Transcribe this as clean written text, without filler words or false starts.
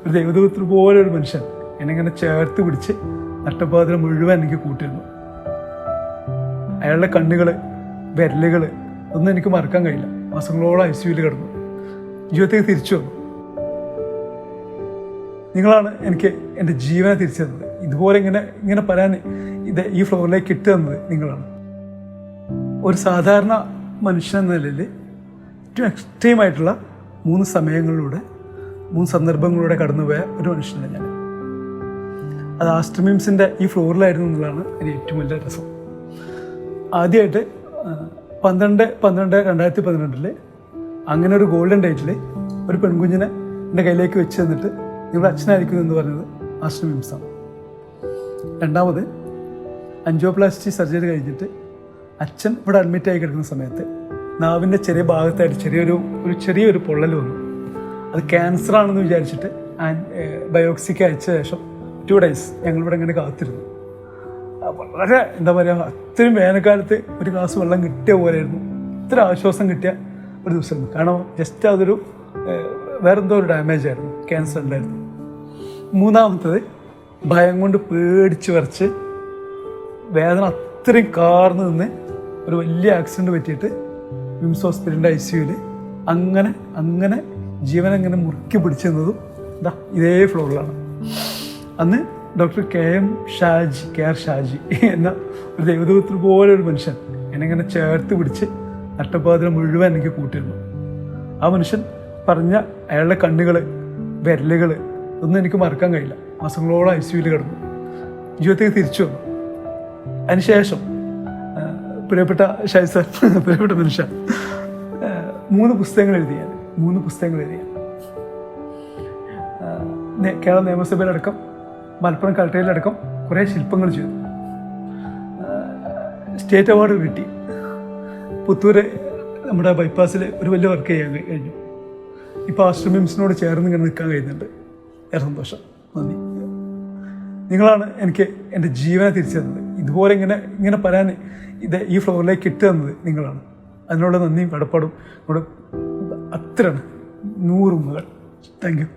ഒരു ദൈവദൂതത്തിൽ പോലെ ഒരു മനുഷ്യൻ എന്നെ ഇങ്ങനെ ചേർത്ത് പിടിച്ച് നട്ടപ്പാതിരം മുഴുവൻ എനിക്ക് കൂട്ടിരുന്നു. അയാളുടെ കണ്ണുകൾ, വിരലുകൾ ഒന്നും എനിക്ക് മറക്കാൻ കഴിയില്ല. മാസങ്ങളോളം ICUവിൽ കിടന്നു. ജീവിതത്തേക്ക് തിരിച്ചു വന്നു. നിങ്ങളാണ് എനിക്ക് എൻ്റെ ജീവനെ തിരിച്ചു തന്നത്. ഇതുപോലെ ഇങ്ങനെ പറയാൻ ഈ ഫ്ലോറിലേക്ക് ഇട്ട് തന്നത് നിങ്ങളാണ്. ഒരു സാധാരണ മനുഷ്യൻ എന്ന നിലയിൽ ഏറ്റവും എക്സ്ട്രീമായിട്ടുള്ള 3 സമയങ്ങളിലൂടെ 3 സന്ദർഭങ്ങളിലൂടെ കടന്നുപോയ ഒരു മനുഷ്യനാണ് ഞാൻ. അത് ആസ്ട്രമിംസിൻ്റെ ഈ ഫ്ലോറിലായിരുന്നു എന്നുള്ളതാണ് എൻ്റെ ഏറ്റവും വലിയ രസം. ആദ്യമായിട്ട് 12/12/2012 അങ്ങനെ ഒരു ഗോൾഡൻ ഡേറ്റിൽ ഒരു പെൺകുഞ്ഞിനെ എൻ്റെ കയ്യിലേക്ക് വെച്ച് തന്നിട്ട് നിങ്ങളുടെ അച്ഛനായിരിക്കും എന്ന് പറഞ്ഞത് ആസ്ട്രമിംസാണ്. രണ്ടാമത് ആൻജിയോപ്ലാസ്റ്റി സർജറി കഴിഞ്ഞിട്ട് അച്ഛൻ ഇവിടെ അഡ്മിറ്റായി കിടക്കുന്ന സമയത്ത് നാവിൻ്റെ ചെറിയ ഭാഗത്തായിട്ട് ചെറിയൊരു പൊള്ളൽ വന്നു. അത് ക്യാൻസർ ആണെന്ന് വിചാരിച്ചിട്ട് ബയോപ്സിക്ക് അയച്ച ശേഷം 2 days ഞങ്ങളിവിടെ ഇങ്ങനെ കാത്തിരുന്നു. വളരെ എന്താ പറയുക, അത്രയും വേനൽക്കാലത്ത് ഒരു ഗ്ലാസ് വെള്ളം കിട്ടിയ പോലെയായിരുന്നു. ഇത്ര ആശ്വാസം കിട്ടിയ ഒരു ദിവസമായിരുന്നു. കാരണം ജസ്റ്റ് അതൊരു വേറെന്തോ ഒരു ഡാമേജ് ആയിരുന്നു, ക്യാൻസർ ഉണ്ടായിരുന്നു. മൂന്നാമത്തത് ഭയം കൊണ്ട് പേടിച്ച് വരച്ച് വേദന അത്രയും കാർന്ന് നിന്ന് ഒരു വലിയ ആക്സിഡൻറ്റ് പറ്റിയിട്ട് വിംസ് ഹോസ്പിറ്റലിൻ്റെ ICUവിൽ അങ്ങനെ ജീവനങ്ങനെ മുറുക്കി പിടിച്ചിരുന്നതും ഇതേ ഫ്ലോറിലാണ്. അന്ന് ഡോക്ടർ KR ഷാജി എന്ന ഒരു ദൈവദൂതത്തിൽ പോലെ ഒരു മനുഷ്യൻ എന്നെ ഇങ്ങനെ ചേർത്ത് പിടിച്ച് നട്ടപ്പാതിരം മുഴുവൻ എനിക്ക് കൂട്ടിരുന്നു. ആ മനുഷ്യൻ പറഞ്ഞ അയാളുടെ കണ്ണുകൾ, വിരലുകൾ ഒന്നും എനിക്ക് മറക്കാൻ കഴിയില്ല. മാസങ്ങളോളം ICUവിൽ കിടന്നു. ജീവിതത്തേക്ക് തിരിച്ചു വന്നു. അതിനുശേഷം പ്രിയപ്പെട്ട ഷാജി സാർ, പ്രിയപ്പെട്ട മനുഷ്യൻ 3 പുസ്തകങ്ങൾ എഴുതി. കേരള നിയമസഭയിലടക്കം മലപ്പുറം കളക്ടറേറ്റിലടക്കം കുറേ ശില്പങ്ങൾ ചെയ്തു. സ്റ്റേറ്റ് അവാർഡ് കിട്ടി. പുത്തൂർ നമ്മുടെ ബൈപ്പാസിൽ ഒരു വലിയ വർക്ക് ചെയ്യാൻ കഴിഞ്ഞു. ഇപ്പോൾ ആശ്രമിംസിനോട് ചേർന്ന് ഇങ്ങനെ നിൽക്കാൻ കഴിയുന്നുണ്ട്. ഏറെ സന്തോഷം. നന്ദി. നിങ്ങളാണ് എനിക്ക് എൻ്റെ ജീവനെ തിരിച്ചു തന്നത്. ഇതുപോലെ ഇങ്ങനെ പറയാൻ ഈ ഫ്ലോറിലേക്ക് ഇട്ട് തന്നത് നിങ്ങളാണ്. അതിനുള്ള നന്ദിയും കടപ്പാടും ഇവിടെ അത്രയാണ്. 100 ഉമ്മകൾ. Thank you.